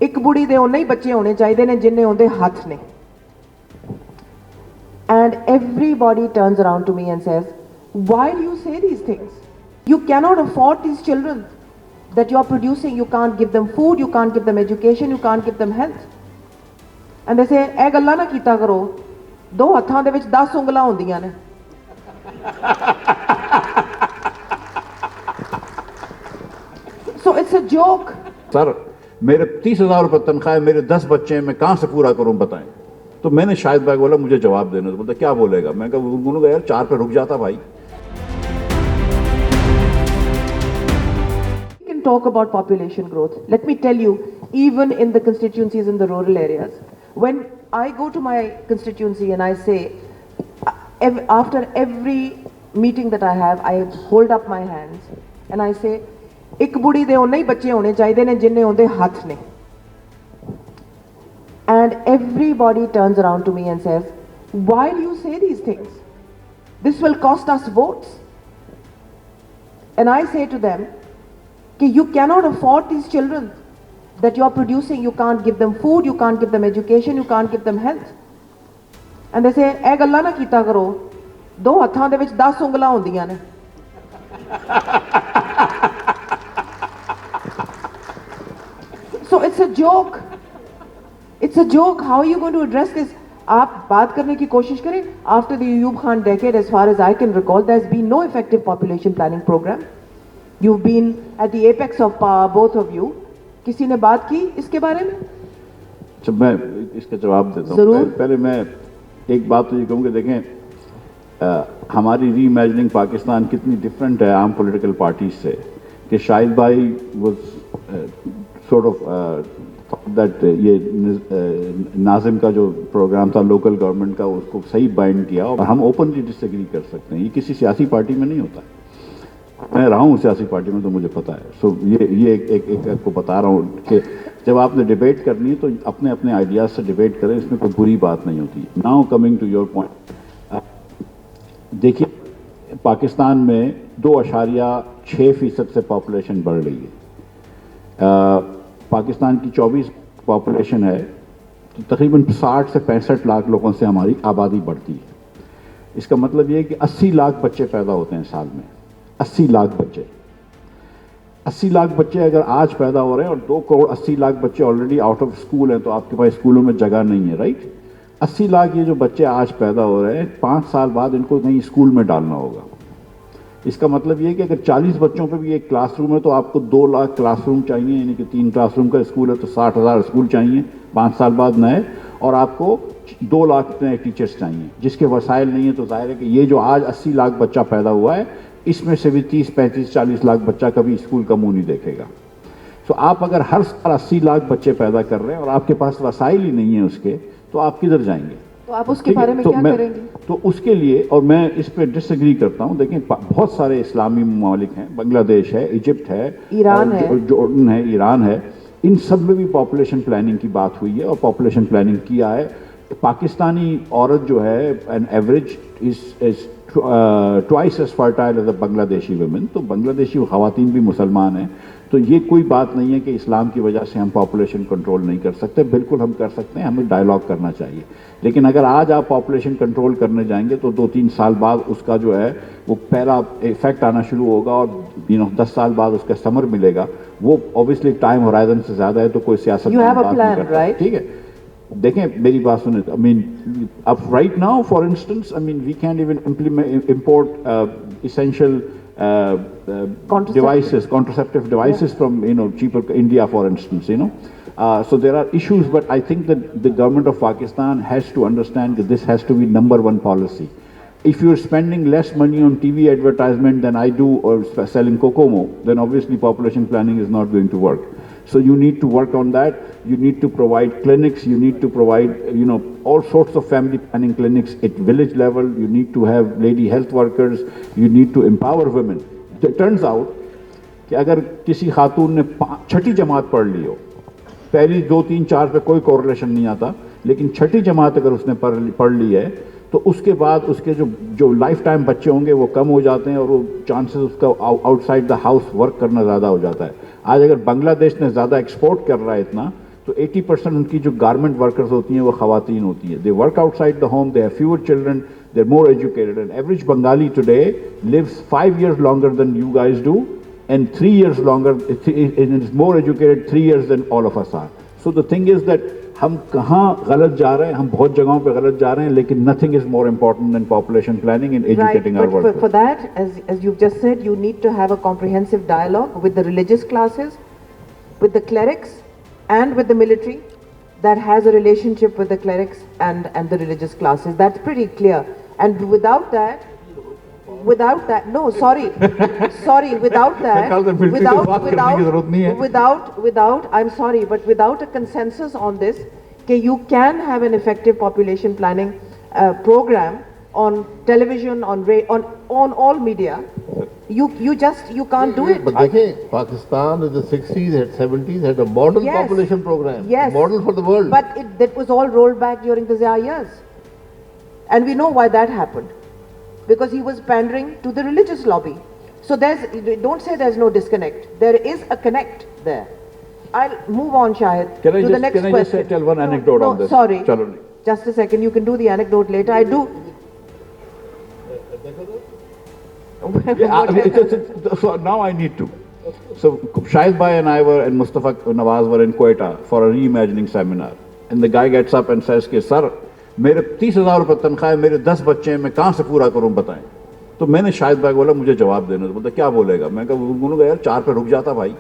एक बुढ़ी दे उन्ने ही बच्चे होने चाहिए ने जिन्ने उनके हाथ ने. And everybody turns around to me and says, why do you say these things? You cannot afford these children that you are producing. You can't give them food, you can't give them education, you can't give them health. And they say, "Eh galla na kita karo. Do hathaं de vich 10 unglaं hundiyan ne." So it's a joke. Sir मेरे 30,000 रुपये तनख्वाह है, मेरे 10 बच्चे हैं, मैं कहाँ से पूरा करूँ बताएं. तो मैंने शाहिद भाई बोला मुझे जवाब देने. तो बोलता क्या बोलेगा. मैं कहा बोलूँगा यार 4 पे रुक जाता भाई. We can talk about population growth. Let me tell you, even in the constituencies in the rural areas, when I go to my constituency and I say, after every meeting that I have, I hold up my hands and I say, एक बुढ़ी दे उन्ने ही बच्चे होने चाहिए ने जिन्ने उनके हाथ ने. And everybody turns around to me and says, why do you say these things? This will cost us votes. And I say to them, you cannot afford these children that you are producing. You can't give them food, you can't give them education, you can't give them health. And they say, "Eh galla na kita karo. Do hathaं de vich 10 unglaं hundiyan ne." So it's a joke. It's a joke. How are you going to address this? आप बात करने की कोशिश करें. After the Ayub Khan decade, as far as I can recall, there's been no effective population planning program. You've been at the apex of power, both of you. किसी ने बात की इसके बारे में? जब मैं इसका जवाब देता हूँ, पहले मैं एक बात तो ये कहूँगा, देखें हमारी री इमेजिनिंग पाकिस्तान कितनी डिफरेंट है आम पॉलिटिकल पार्टीज से, कि शाहिद भाई वाज सॉर्ट ऑफ दैट ये नाजिम का जो प्रोग्राम था लोकल गवर्नमेंट का, उसको सही बाइंड किया. और हम ओपनली डिसएग्री कर सकते हैं. ये किसी सियासी पार्टी में नहीं होता. मैं रहा हूँ सियासी पार्टी में तो मुझे पता है. सो ये एक आपको बता रहा हूँ कि जब आपने डिबेट करनी है तो अपने अपने आइडियाज से डिबेट करें, इसमें कोई बुरी बात नहीं होती. Now coming to your point, देखिए पाकिस्तान में 2.6% से पॉपुलेशन बढ़ रही है. पाकिस्तान की 24 पॉपुलेशन है, तो तकरीबन 60 से 65 लाख लोगों से हमारी आबादी बढ़ती है. इसका मतलब ये है कि 80 लाख बच्चे पैदा होते हैं साल में. 80 लाख बच्चे, 80 लाख बच्चे अगर आज पैदा हो रहे हैं और 2 करोड़ 80 लाख बच्चे ऑलरेडी आउट ऑफ स्कूल हैं, तो आपके पास स्कूलों में जगह नहीं है. राइट. 80 लाख ये जो बच्चे आज पैदा हो रहे हैं, 5 साल बाद इनको कहीं स्कूल में डालना होगा. इसका मतलब ये है कि अगर 40 बच्चों पे भी एक क्लासरूम है तो आपको 2 लाख क्लासरूम चाहिए. यानी कि 3 क्लासरूम का स्कूल है तो 60,000 स्कूल चाहिए 5 साल बाद नए, और आपको 2 लाख नए टीचर्स चाहिए, जिसके वसाइल नहीं है. तो जाहिर है कि ये जो आज 80 लाख बच्चा पैदा हुआ है, इसमें से भी 30, 35, 40 लाख बच्चा कभी स्कूल का मुंह नहीं देखेगा. तो आप अगर हर साल 80 लाख बच्चे पैदा कर रहे हैं और आपके पास वसाइल ही नहीं है उसके, तो आप किधर जाएंगे? तो आप उसके बारे में क्या करेंगे? तो उसके लिए, और मैं इस पे डिसएग्री करता हूं. देखिए बहुत सारे इस्लामी ममालिक हैं, बांग्लादेश है, इजिप्ट है, ईरान है, जॉर्डन है, ईरान है. इन सब में भी पॉपुलेशन प्लानिंग की बात हुई है और पॉपुलेशन प्लानिंग किया है. पाकिस्तानी औरत जो है an average is twice as fertile as a Bangladeshi women. तो बांग्लादेशी खवातीन भी मुसलमान हैं. तो ये कोई बात नहीं है कि इस्लाम की वजह से हम पॉपुलेशन कंट्रोल नहीं कर सकते. बिल्कुल हम कर सकते हैं. हमें डायलॉग करना चाहिए. लेकिन अगर आज आप पॉपुलेशन कंट्रोल करने जाएंगे तो 2-3 साल बाद उसका जो है वो पहला इफेक्ट आना शुरू होगा, और 10 साल बाद उसका समर मिलेगा. वो ऑब्वियसली टाइम होराइजन से ज्यादा है, तो कोई सियासत ठीक है. देखें मेरी बात सुने. आई मीन अब right now for instance, I mean we can even import essential contraceptive devices from cheaper India, for instance. So there are issues, but I think that the government of Pakistan has to understand that this has to be #1 policy. If you're spending less money on TV advertisement than I do, or selling Kokomo, then obviously population planning is not going to work. So you need to work on that. You need to provide clinics. You need to provide, all sorts of family planning clinics at village level. You need to have lady health workers. You need to empower women. It turns out कि अगर किसी खातून ने 6ठी जमात पढ़ ली हो, पहली 2, 3, 4 पे कोई correlation नहीं आता, लेकिन 6ठी जमात अगर उसने पढ़ ली है, तो उसके बाद उसके जो लाइफ टाइम बच्चे होंगे वो कम हो जाते हैं, और वो चांसेस उसका आउटसाइड द हाउस वर्क करना ज़्यादा हो जाता है. आज अगर बांग्लादेश ने ज़्यादा एक्सपोर्ट कर रहा है इतना, तो 80% उनकी जो गारमेंट वर्कर्स होती हैं वो खवातीन होती हैं. They work outside the home, they have fewer children, they are more educated. An average Bengali today lives 5 years longer than you guys do and 3 years longer, is more educated 3 years than all of us are. So the thing is that हम कहाँ गलत जा रहे हैं, हम बहुत जगहों पे गलत जा रहे हैं, लेकिन nothing is more important than population planning and educating our Right, but workers. for that, as you've just said, you need to have a comprehensive dialogue with the religious classes, with the clerics, and with the military that has a relationship with the clerics and the religious classes. That's pretty clear. And without that, no, sorry, without that, without, I'm sorry, but without a consensus on this, okay, you can have an effective population planning program on television, on all media. You can't do it. But देखिए, Pakistan in the 60s and 70s had a model Yes. population program, Yes. model for the world. But that was all rolled back during the Zia years. And we know why that happened. Because he was pandering to the religious lobby. So don't say there's no disconnect. There is a connect there. I'll move on, Shahid, Can I to the next question. just tell one anecdote No, on this? sorry. Chalo. Just a second. You can do the anecdote later. I do. So now I need to. So Shahid Bhai and I were, and Mustafa Nawaz were in Quetta for a reimagining seminar. And the guy gets up and says, "Ke sir, मेरे 30,000 रुपये तनख्वाह है, मेरे 10 बच्चे हैं, मैं कहाँ से पूरा करूँ बताएं." तो मैंने शाहिद भाई बोला मुझे जवाब देना, तो बोलता क्या बोलेगा. मैं कहा यार 4 पे रुक जाता भाई.